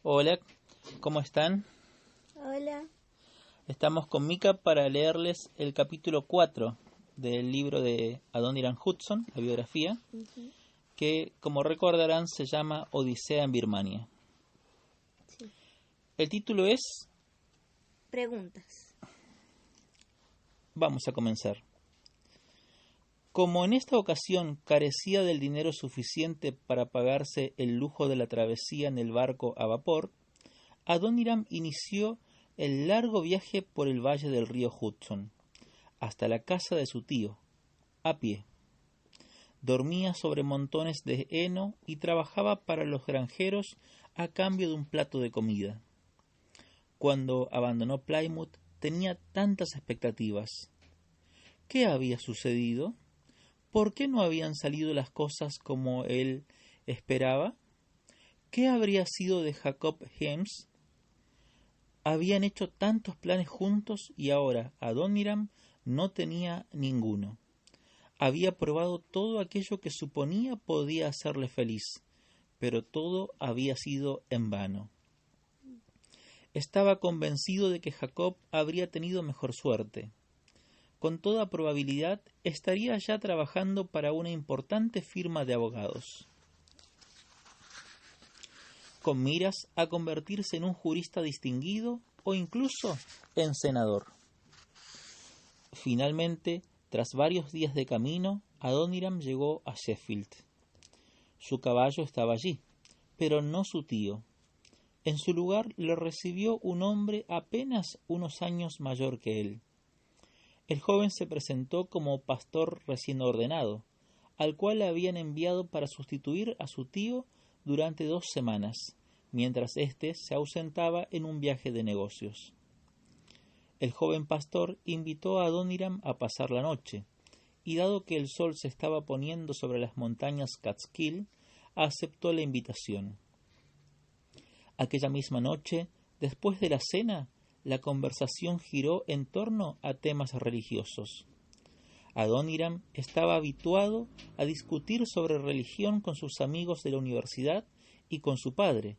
Hola, ¿cómo están? Hola. Estamos con Mika para leerles el capítulo 4 del libro de Adoniram Judson, la biografía, Ujú. que, como recordarán, se llama Odisea en Birmania. Sí. El título es... Preguntas. Vamos a comenzar. Como en esta ocasión carecía del dinero suficiente para pagarse el lujo de la travesía en el barco a vapor, Adoniram inició el largo viaje por el valle del río Hudson, hasta la casa de su tío, a pie. Dormía sobre montones de heno y trabajaba para los granjeros a cambio de un plato de comida. Cuando abandonó Plymouth tenía tantas expectativas. ¿Qué había sucedido? ¿Por qué no habían salido las cosas como él esperaba? ¿Qué habría sido de Jacob Hems? Habían hecho tantos planes juntos y ahora Adoniram no tenía ninguno. Había probado todo aquello que suponía podía hacerle feliz, pero todo había sido en vano. Estaba convencido de que Jacob habría tenido mejor suerte. Con toda probabilidad estaría ya trabajando para una importante firma de abogados, con miras a convertirse en un jurista distinguido o incluso en senador. Finalmente, tras varios días de camino, Adoniram llegó a Sheffield. Su caballo estaba allí, pero no su tío. En su lugar le recibió un hombre apenas unos años mayor que él. El joven se presentó como pastor recién ordenado, al cual le habían enviado para sustituir a su tío durante 2 semanas, mientras éste se ausentaba en un viaje de negocios. El joven pastor invitó a Adoniram a pasar la noche, y dado que el sol se estaba poniendo sobre las montañas Catskill, aceptó la invitación. Aquella misma noche, después de la cena, la conversación giró en torno a temas religiosos. Adoniram estaba habituado a discutir sobre religión con sus amigos de la universidad y con su padre,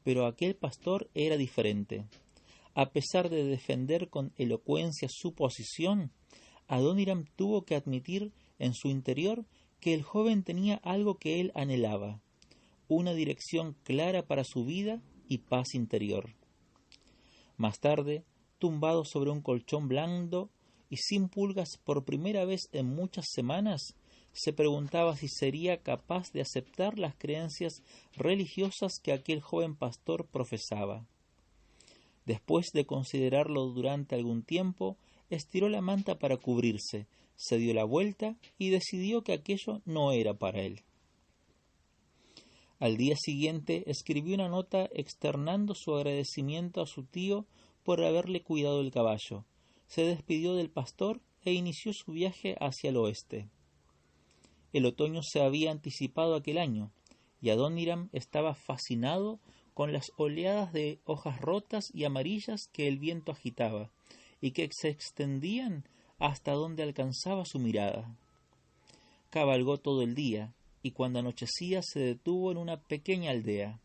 pero aquel pastor era diferente. A pesar de defender con elocuencia su posición, Adoniram tuvo que admitir en su interior que el joven tenía algo que él anhelaba, una dirección clara para su vida y paz interior. Más tarde, tumbado sobre un colchón blando y sin pulgas por primera vez en muchas semanas, se preguntaba si sería capaz de aceptar las creencias religiosas que aquel joven pastor profesaba. Después de considerarlo durante algún tiempo, estiró la manta para cubrirse, se dio la vuelta y decidió que aquello no era para él. Al día siguiente escribió una nota externando su agradecimiento a su tío por haberle cuidado el caballo. Se despidió del pastor e inició su viaje hacia el oeste. El otoño se había anticipado aquel año, y Adoniram estaba fascinado con las oleadas de hojas rotas y amarillas que el viento agitaba, y que se extendían hasta donde alcanzaba su mirada. Cabalgó todo el día, y cuando anochecía se detuvo en una pequeña aldea.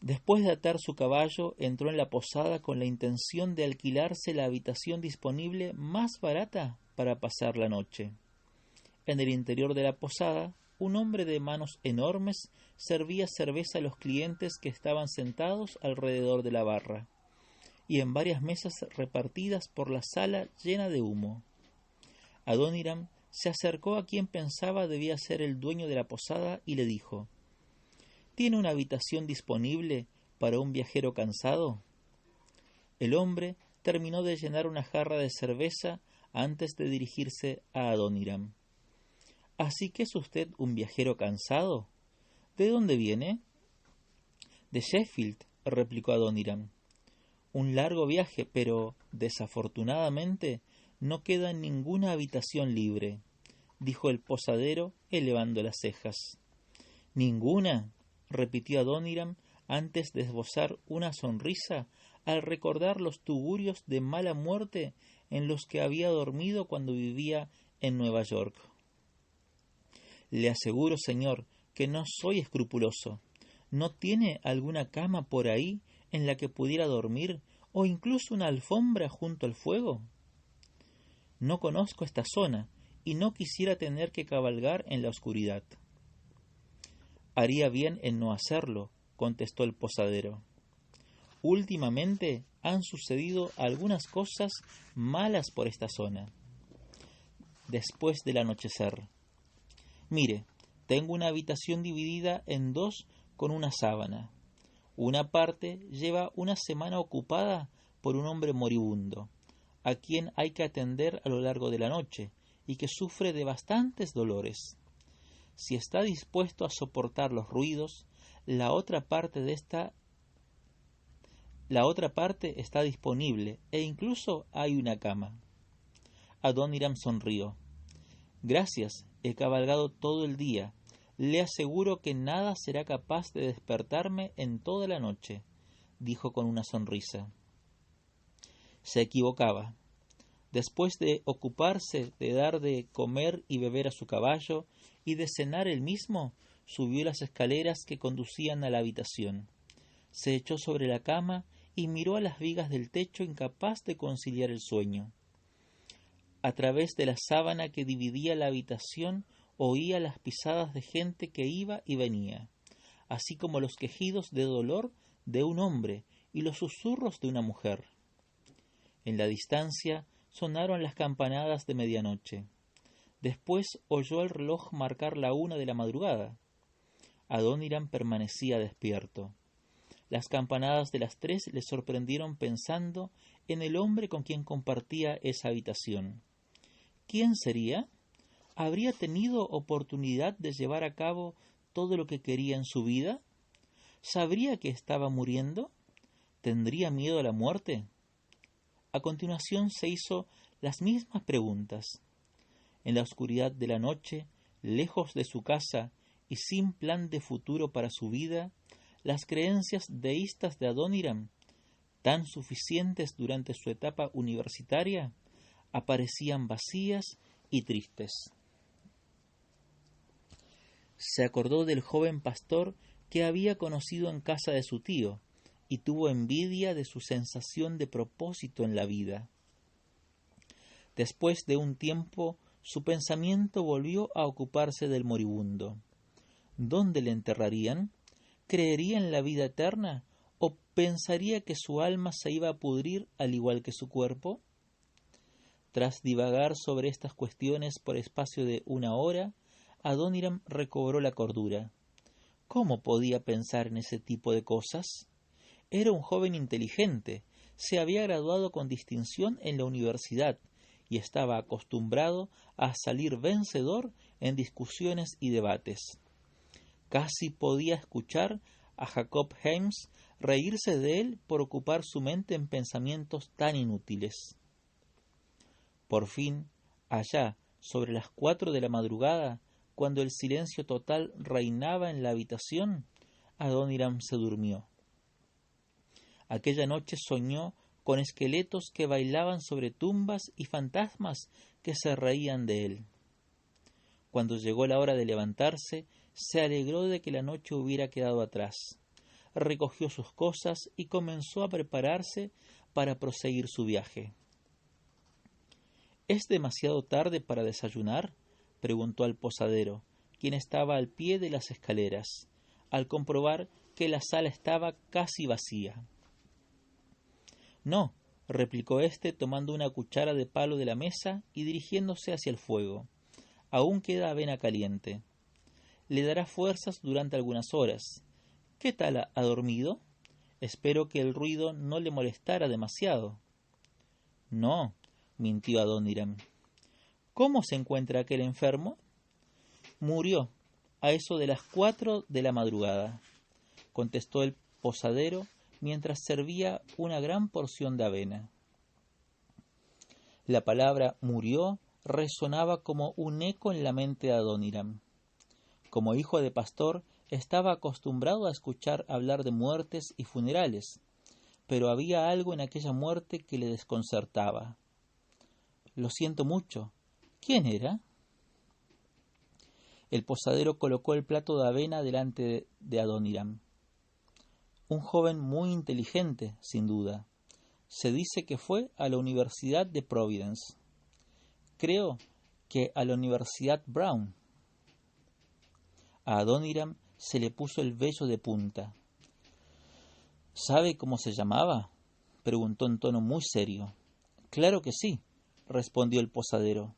Después de atar su caballo, entró en la posada con la intención de alquilarse la habitación disponible más barata para pasar la noche. En el interior de la posada, un hombre de manos enormes servía cerveza a los clientes que estaban sentados alrededor de la barra, y en varias mesas repartidas por la sala llena de humo. Adoniram se acercó a quien pensaba debía ser el dueño de la posada y le dijo: ¿Tiene una habitación disponible para un viajero cansado? El hombre terminó de llenar una jarra de cerveza antes de dirigirse a Adoniram. ¿Así que es usted un viajero cansado? ¿De dónde viene? De Sheffield, replicó Adoniram. Un largo viaje, pero, desafortunadamente, no queda ninguna habitación libre, dijo el posadero elevando las cejas. ¿Ninguna? Repitió Adoniram antes de esbozar una sonrisa al recordar los tugurios de mala muerte en los que había dormido cuando vivía en Nueva York. Le aseguro, señor, que no soy escrupuloso. ¿No tiene alguna cama por ahí en la que pudiera dormir, o incluso una alfombra junto al fuego? No conozco esta zona, y no quisiera tener que cabalgar en la oscuridad. Haría bien en no hacerlo, contestó el posadero. Últimamente han sucedido algunas cosas malas por esta zona. Después del anochecer. Mire, tengo una habitación dividida en dos con una sábana. Una parte lleva una semana ocupada por un hombre moribundo, a quien hay que atender a lo largo de la noche y que sufre de bastantes dolores. Si está dispuesto a soportar los ruidos, la otra parte está disponible e incluso hay una cama. Adoniram sonrió. Gracias, he cabalgado todo el día. Le aseguro que nada será capaz de despertarme en toda la noche, dijo con una sonrisa. Se equivocaba. Después de ocuparse de dar de comer y beber a su caballo y de cenar él mismo, subió las escaleras que conducían a la habitación. Se echó sobre la cama y miró a las vigas del techo, incapaz de conciliar el sueño. A través de la sábana que dividía la habitación oía las pisadas de gente que iba y venía, así como los quejidos de dolor de un hombre y los susurros de una mujer. En la distancia sonaron las campanadas de medianoche. Después oyó el reloj marcar la 1 de la madrugada. Adoniram permanecía despierto. Las campanadas de las 3 le sorprendieron pensando en el hombre con quien compartía esa habitación. ¿Quién sería? ¿Habría tenido oportunidad de llevar a cabo todo lo que quería en su vida? ¿Sabría que estaba muriendo? ¿Tendría miedo a la muerte? A continuación se hizo las mismas preguntas. En la oscuridad de la noche, lejos de su casa y sin plan de futuro para su vida, las creencias deístas de Adoniram, tan suficientes durante su etapa universitaria, aparecían vacías y tristes. Se acordó del joven pastor que había conocido en casa de su tío, y tuvo envidia de su sensación de propósito en la vida. Después de un tiempo, su pensamiento volvió a ocuparse del moribundo. ¿Dónde le enterrarían? ¿Creería en la vida eterna? ¿O pensaría que su alma se iba a pudrir al igual que su cuerpo? Tras divagar sobre estas cuestiones por espacio de 1 hora, Adoniram recobró la cordura. ¿Cómo podía pensar en ese tipo de cosas? Era un joven inteligente, se había graduado con distinción en la universidad y estaba acostumbrado a salir vencedor en discusiones y debates. Casi podía escuchar a Jacob Heims reírse de él por ocupar su mente en pensamientos tan inútiles. Por fin, allá, sobre las 4 de la madrugada, cuando el silencio total reinaba en la habitación, Adoniram se durmió. Aquella noche soñó con esqueletos que bailaban sobre tumbas y fantasmas que se reían de él. Cuando llegó la hora de levantarse, se alegró de que la noche hubiera quedado atrás. Recogió sus cosas y comenzó a prepararse para proseguir su viaje. ¿Es demasiado tarde para desayunar?, preguntó al posadero, quien estaba al pie de las escaleras, al comprobar que la sala estaba casi vacía. No, replicó éste tomando una cuchara de palo de la mesa y dirigiéndose hacia el fuego. Aún queda avena caliente. Le dará fuerzas durante algunas horas. ¿Qué tal ha dormido? Espero que el ruido no le molestara demasiado. No, mintió Adoniram. ¿Cómo se encuentra aquel enfermo? Murió a eso de las 4 de la madrugada, contestó el posadero mientras servía una gran porción de avena. La palabra murió resonaba como un eco en la mente de Adoniram. Como hijo de pastor, estaba acostumbrado a escuchar hablar de muertes y funerales, pero había algo en aquella muerte que le desconcertaba. Lo siento mucho. ¿Quién era? El posadero colocó el plato de avena delante de Adoniram. Un joven muy inteligente, sin duda. Se dice que fue a la Universidad de Providence. Creo que a la Universidad Brown. A Adoniram se le puso el vello de punta. ¿Sabe cómo se llamaba?, preguntó en tono muy serio. Claro que sí, respondió el posadero.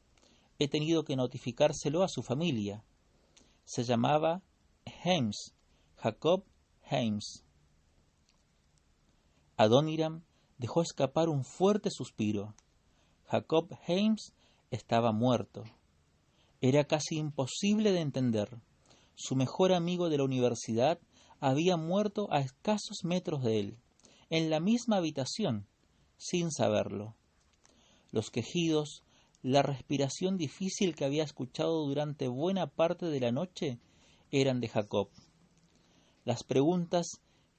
He tenido que notificárselo a su familia. Se llamaba James, Jacob James. Adoniram dejó escapar un fuerte suspiro. Jacob James estaba muerto. Era casi imposible de entender. Su mejor amigo de la universidad había muerto a escasos metros de él, en la misma habitación, sin saberlo. Los quejidos, la respiración difícil que había escuchado durante buena parte de la noche eran de Jacob. Las preguntas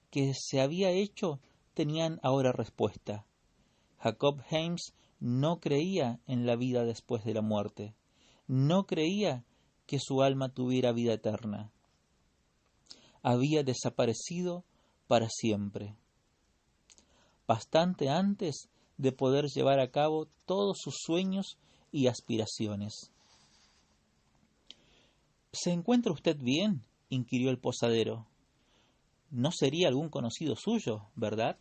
que se había hecho tenían ahora respuesta. Jacob James no creía en la vida después de la muerte. No creía que su alma tuviera vida eterna. Había desaparecido para siempre, bastante antes de poder llevar a cabo todos sus sueños y aspiraciones. ¿Se encuentra usted bien?, inquirió el posadero. No sería algún conocido suyo, ¿verdad?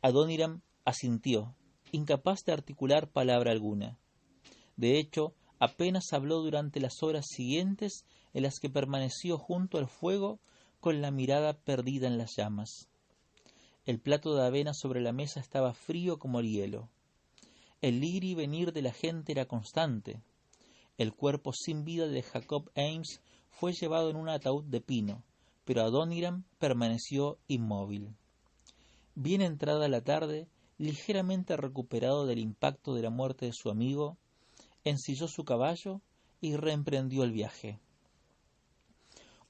Adoniram asintió, incapaz de articular palabra alguna. De hecho, apenas habló durante las horas siguientes en las que permaneció junto al fuego con la mirada perdida en las llamas. El plato de avena sobre la mesa estaba frío como el hielo. El ir y venir de la gente era constante. El cuerpo sin vida de Jacob James fue llevado en un ataúd de pino, pero Adoniram permaneció inmóvil. Bien entrada la tarde, ligeramente recuperado del impacto de la muerte de su amigo, ensilló su caballo y reemprendió el viaje.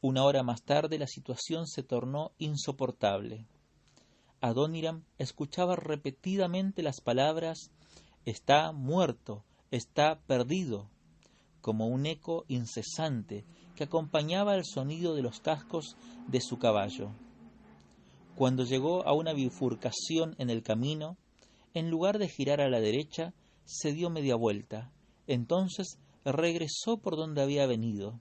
Una hora más tarde la situación se tornó insoportable. Adoniram escuchaba repetidamente las palabras «está muerto», «está perdido», como un eco incesante que acompañaba el sonido de los cascos de su caballo. Cuando llegó a una bifurcación en el camino, en lugar de girar a la derecha, se dio media vuelta. Entonces regresó por donde había venido.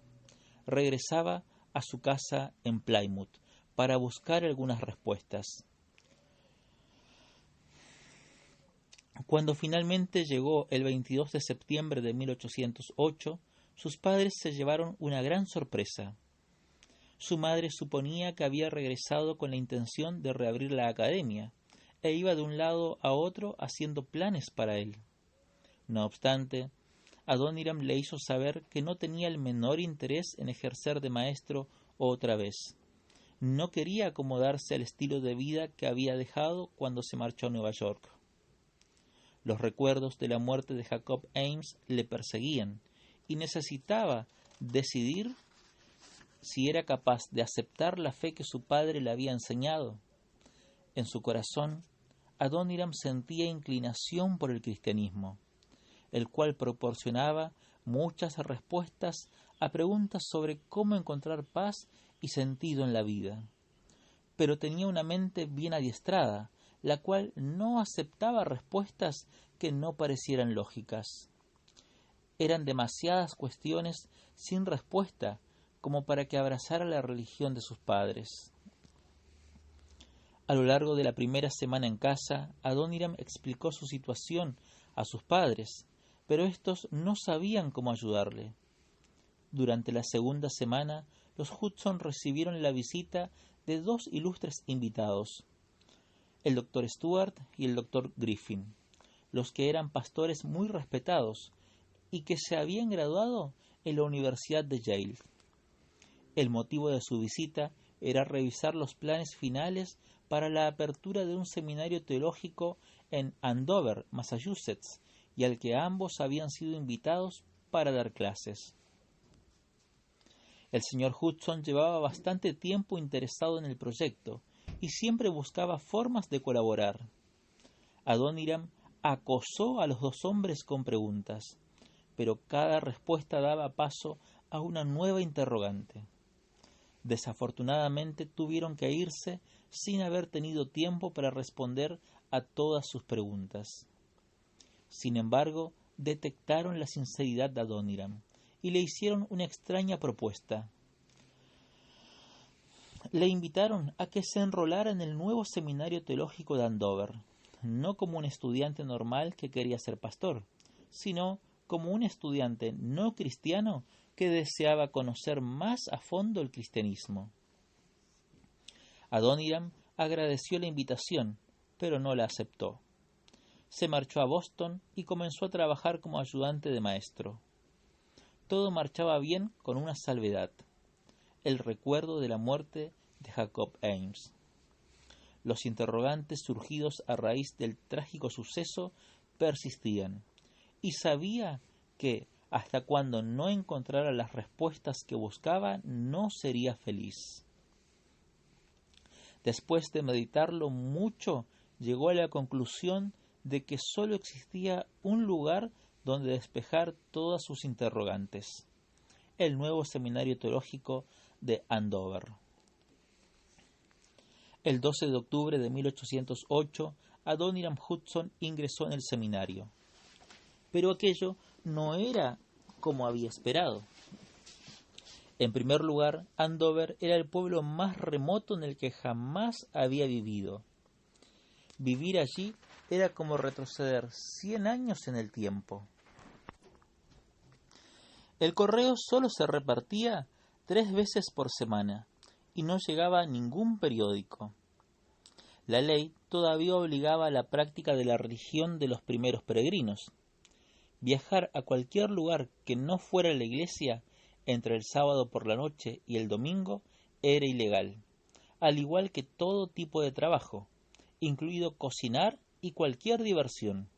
Regresaba a su casa en Plymouth para buscar algunas respuestas. Cuando finalmente llegó el 22 de septiembre de 1808, sus padres se llevaron una gran sorpresa. Su madre suponía que había regresado con la intención de reabrir la academia, e iba de un lado a otro haciendo planes para él. No obstante, Adoniram le hizo saber que no tenía el menor interés en ejercer de maestro otra vez. No quería acomodarse al estilo de vida que había dejado cuando se marchó a Nueva York. Los recuerdos de la muerte de Jacob James le perseguían y necesitaba decidir si era capaz de aceptar la fe que su padre le había enseñado. En su corazón, Adoniram sentía inclinación por el cristianismo, el cual proporcionaba muchas respuestas a preguntas sobre cómo encontrar paz y sentido en la vida. Pero tenía una mente bien adiestrada, la cual no aceptaba respuestas que no parecieran lógicas. Eran demasiadas cuestiones sin respuesta como para que abrazara la religión de sus padres. A lo largo de la primera semana en casa, Adoniram explicó su situación a sus padres, pero estos no sabían cómo ayudarle. Durante la segunda semana, los Hudson recibieron la visita de dos ilustres invitados, el Dr. Stuart y el Dr. Griffin, los que eran pastores muy respetados y que se habían graduado en la Universidad de Yale. El motivo de su visita era revisar los planes finales para la apertura de un seminario teológico en Andover, Massachusetts, y al que ambos habían sido invitados para dar clases. El señor Hudson llevaba bastante tiempo interesado en el proyecto y siempre buscaba formas de colaborar. Adoniram acosó a los dos hombres con preguntas, pero cada respuesta daba paso a una nueva interrogante. Desafortunadamente tuvieron que irse sin haber tenido tiempo para responder a todas sus preguntas. Sin embargo, detectaron la sinceridad de Adoniram y le hicieron una extraña propuesta. Le invitaron a que se enrolara en el nuevo seminario teológico de Andover, no como un estudiante normal que quería ser pastor, sino como un estudiante no cristiano que deseaba conocer más a fondo el cristianismo. Adoniram agradeció la invitación, pero no la aceptó. Se marchó a Boston y comenzó a trabajar como ayudante de maestro. Todo marchaba bien con una salvedad: el recuerdo de la muerte de Jacob Ames. Los interrogantes surgidos a raíz del trágico suceso persistían, y sabía que, hasta cuando no encontrara las respuestas que buscaba, no sería feliz. Después de meditarlo mucho, llegó a la conclusión de que sólo existía un lugar donde despejar todas sus interrogantes: el nuevo seminario teológico de Andover. El 12 de octubre de 1808, Adoniram Hudson ingresó en el seminario. Pero aquello no era como había esperado. En primer lugar, Andover era el pueblo más remoto en el que jamás había vivido. Vivir allí era como retroceder 100 años en el tiempo. El correo solo se repartía 3 veces por semana y no llegaba ningún periódico. La ley todavía obligaba a la práctica de la religión de los primeros peregrinos. Viajar a cualquier lugar que no fuera la iglesia entre el sábado por la noche y el domingo era ilegal, al igual que todo tipo de trabajo, incluido cocinar y cualquier diversión.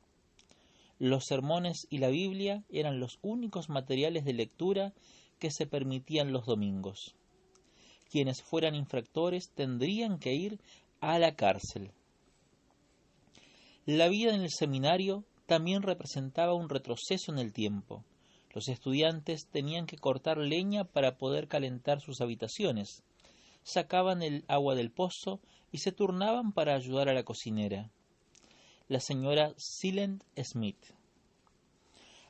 Los sermones y la Biblia eran los únicos materiales de lectura que se permitían los domingos. Quienes fueran infractores tendrían que ir a la cárcel. La vida en el seminario también representaba un retroceso en el tiempo. Los estudiantes tenían que cortar leña para poder calentar sus habitaciones. Sacaban el agua del pozo y se turnaban para ayudar a la cocinera, la señora Silent Smith.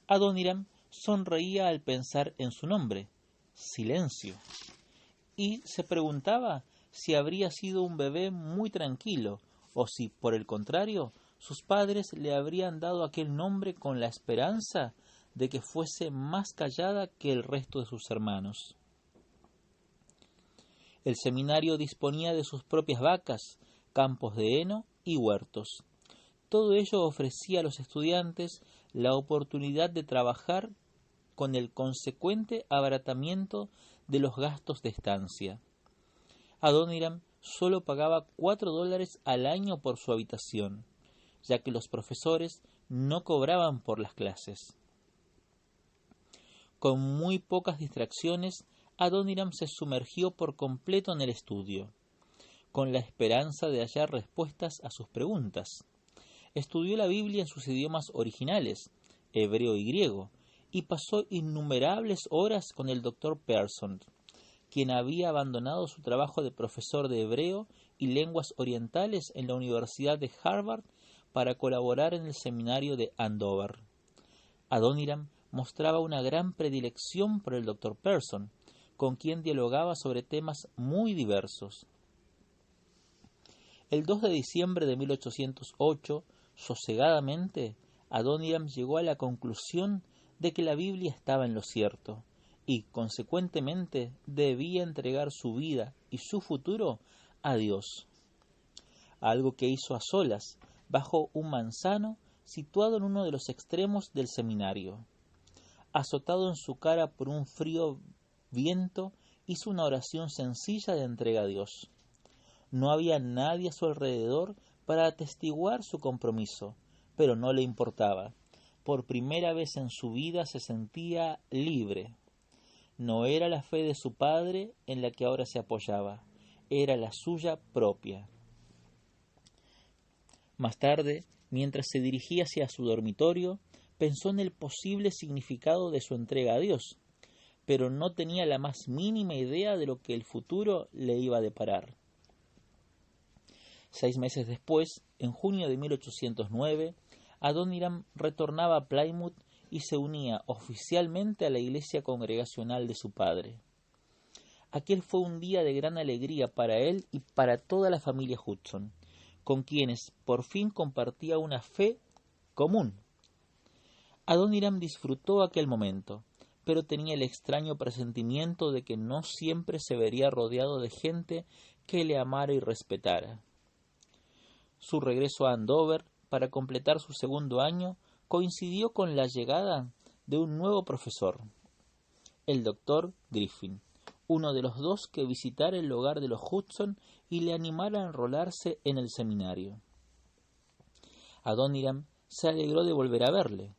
Adoniram sonreía al pensar en su nombre, Silencio, y se preguntaba si habría sido un bebé muy tranquilo o si, por el contrario, sus padres le habrían dado aquel nombre con la esperanza de que fuese más callada que el resto de sus hermanos. El seminario disponía de sus propias vacas, campos de heno y huertos. Todo ello ofrecía a los estudiantes la oportunidad de trabajar con el consecuente abaratamiento de los gastos de estancia. Adoniram solo pagaba $4 al año por su habitación, ya que los profesores no cobraban por las clases. Con muy pocas distracciones, Adoniram se sumergió por completo en el estudio, con la esperanza de hallar respuestas a sus preguntas. Estudió la Biblia en sus idiomas originales, hebreo y griego, y pasó innumerables horas con el Dr. Pearson, quien había abandonado su trabajo de profesor de hebreo y lenguas orientales en la Universidad de Harvard para colaborar en el seminario de Andover. Adoniram mostraba una gran predilección por el Dr. Pearson, con quien dialogaba sobre temas muy diversos. El 2 de diciembre de 1808, sosegadamente, Adoniram llegó a la conclusión de que la Biblia estaba en lo cierto y, consecuentemente, debía entregar su vida y su futuro a Dios. Algo que hizo a solas, bajo un manzano situado en uno de los extremos del seminario. Azotado en su cara por un frío viento, hizo una oración sencilla de entrega a Dios. No había nadie a su alrededor para atestiguar su compromiso, pero no le importaba. Por primera vez en su vida se sentía libre. No era la fe de su padre en la que ahora se apoyaba, era la suya propia. Más tarde, mientras se dirigía hacia su dormitorio, pensó en el posible significado de su entrega a Dios. pero no tenía la más mínima idea de lo que el futuro le iba a deparar. 6 meses después, en junio de 1809, Adoniram retornaba a Plymouth y se unía oficialmente a la iglesia congregacional de su padre. Aquel fue un día de gran alegría para él y para toda la familia Hudson, con quienes por fin compartía una fe común. Adoniram disfrutó aquel momento, pero tenía el extraño presentimiento de que no siempre se vería rodeado de gente que le amara y respetara. Su regreso a Andover para completar su segundo año coincidió con la llegada de un nuevo profesor, el doctor Griffin, uno de los dos que visitara el hogar de los Hudson y le animara a enrolarse en el seminario. Adoniram se alegró de volver a verle.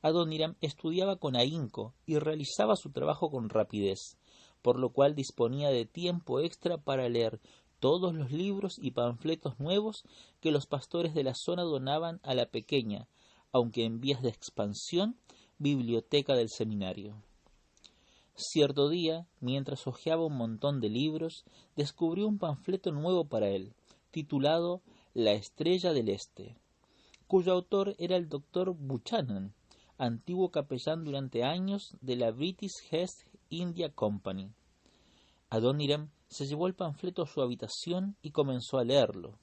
Adoniram estudiaba con ahínco y realizaba su trabajo con rapidez, por lo cual disponía de tiempo extra para leer todos los libros y panfletos nuevos que los pastores de la zona donaban a la pequeña, aunque en vías de expansión, biblioteca del seminario. Cierto día, mientras hojeaba un montón de libros, descubrió un panfleto nuevo para él, titulado La Estrella del Este, cuyo autor era el doctor Buchanan, antiguo capellán durante años de la British East India Company. Adoniram se llevó el panfleto a su habitación y comenzó a leerlo.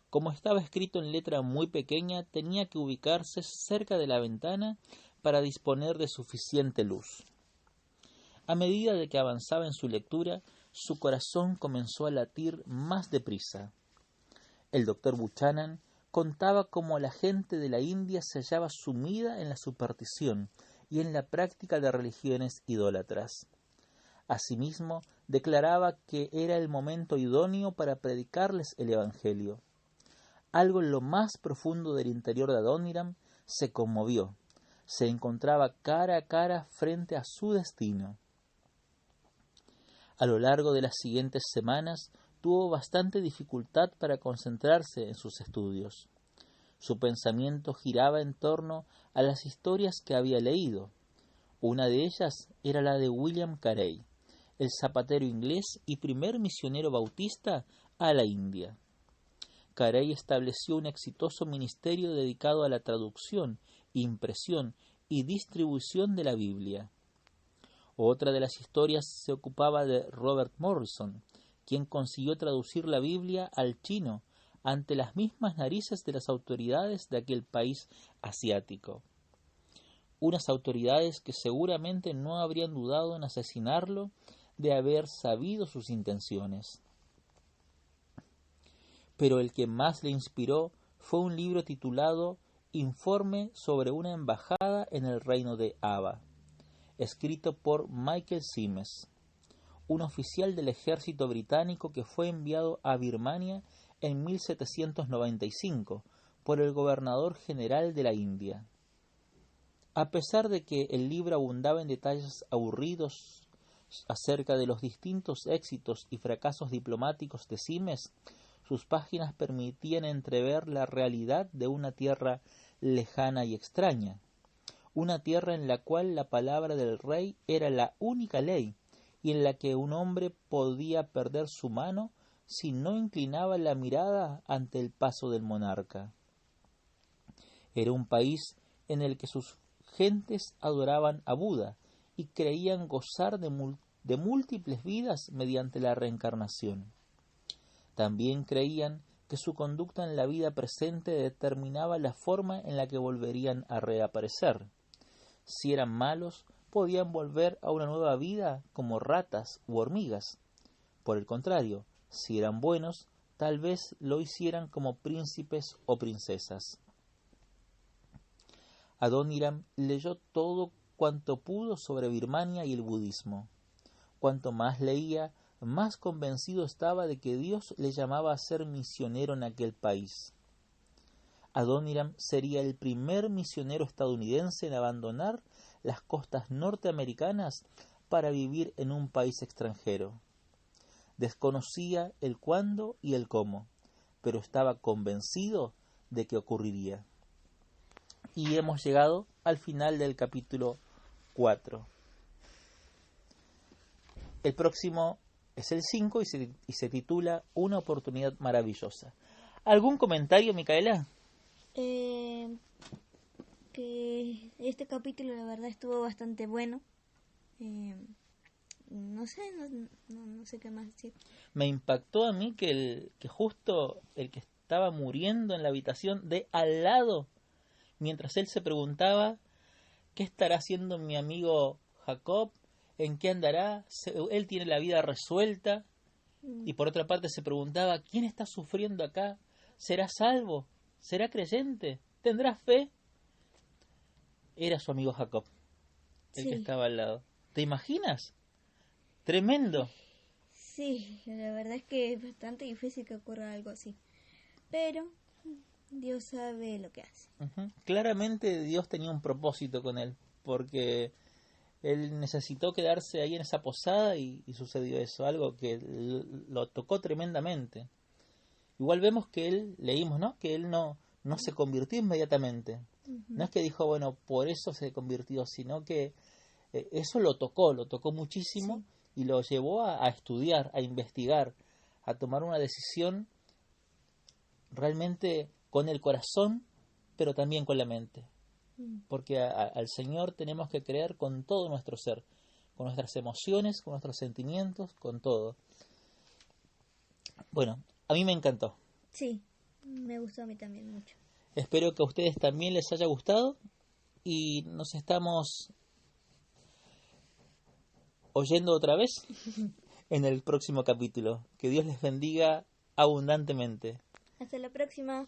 Como estaba escrito en letra muy pequeña, tenía que ubicarse cerca de la ventana para disponer de suficiente luz. A medida de que avanzaba en su lectura, su corazón comenzó a latir más deprisa. El doctor Buchanan contaba cómo la gente de la India se hallaba sumida en la superstición y en la práctica de religiones idólatras. Asimismo, declaraba que era el momento idóneo para predicarles el Evangelio. Algo en lo más profundo del interior de Adoniram se conmovió. Se encontraba cara a cara frente a su destino. A lo largo de las siguientes semanas tuvo bastante dificultad para concentrarse en sus estudios. Su pensamiento giraba en torno a las historias que había leído. Una de ellas era la de William Carey, el zapatero inglés y primer misionero bautista a la India. Carey estableció un exitoso ministerio dedicado a la traducción, impresión y distribución de la Biblia. Otra de las historias se ocupaba de Robert Morrison, quien consiguió traducir la Biblia al chino ante las mismas narices de las autoridades de aquel país asiático. Unas autoridades que seguramente no habrían dudado en asesinarlo de haber sabido sus intenciones. Pero el que más le inspiró fue un libro titulado Informe sobre una embajada en el reino de Ava, escrito por Michael Simes, un oficial del ejército británico que fue enviado a Birmania en 1795 por el gobernador general de la India. A pesar de que el libro abundaba en detalles aburridos acerca de los distintos éxitos y fracasos diplomáticos de Simes, sus páginas permitían entrever la realidad de una tierra lejana y extraña, una tierra en la cual la palabra del rey era la única ley y en la que un hombre podía perder su mano si no inclinaba la mirada ante el paso del monarca. Era un país en el que sus gentes adoraban a Buda y creían gozar de múltiples vidas mediante la reencarnación. También creían que su conducta en la vida presente determinaba la forma en la que volverían a reaparecer. Si eran malos, podían volver a una nueva vida como ratas u hormigas. Por el contrario, si eran buenos, tal vez lo hicieran como príncipes o princesas. Adoniram leyó todo cuanto pudo sobre Birmania y el budismo. Cuanto más leía, más convencido estaba de que Dios le llamaba a ser misionero en aquel país. Adoniram sería el primer misionero estadounidense en abandonar las costas norteamericanas para vivir en un país extranjero. Desconocía el cuándo y el cómo, pero estaba convencido de que ocurriría. Y hemos llegado al final del capítulo 4. El próximo es el 5 y se titula Una oportunidad maravillosa. ¿Algún comentario, Micaela? Que este capítulo la verdad estuvo bastante bueno. No sé, no sé qué más decir. Me impactó a mí que justo el que estaba muriendo en la habitación de al lado, mientras él se preguntaba ¿qué estará haciendo mi amigo Jacob? ¿En qué andará? Él tiene la vida resuelta. Y por otra parte se preguntaba ¿quién está sufriendo acá? ¿Será salvo? ¿Será creyente? ¿Tendrá fe? Era su amigo Jacob, el que estaba al lado. ¿Te imaginas? Tremendo. Sí, la verdad es que es bastante difícil que ocurra algo así. Pero Dios sabe lo que hace. Claramente Dios tenía un propósito con él, porque él necesitó quedarse ahí en esa posada y sucedió eso, algo que lo tocó tremendamente. Igual vemos que él, leímos, ¿no? Que él no se convirtió inmediatamente. No es que dijo, bueno, por eso se convirtió, sino que eso lo tocó muchísimo y lo llevó a estudiar, a investigar, a tomar una decisión realmente con el corazón, pero también con la mente. Porque al Señor tenemos que creer con todo nuestro ser, con nuestras emociones, con nuestros sentimientos, con todo. Bueno, a mí me encantó. Sí, me gustó a mí también mucho. Espero que a ustedes también les haya gustado y nos estamos oyendo otra vez en el próximo capítulo. Que Dios les bendiga abundantemente. Hasta la próxima.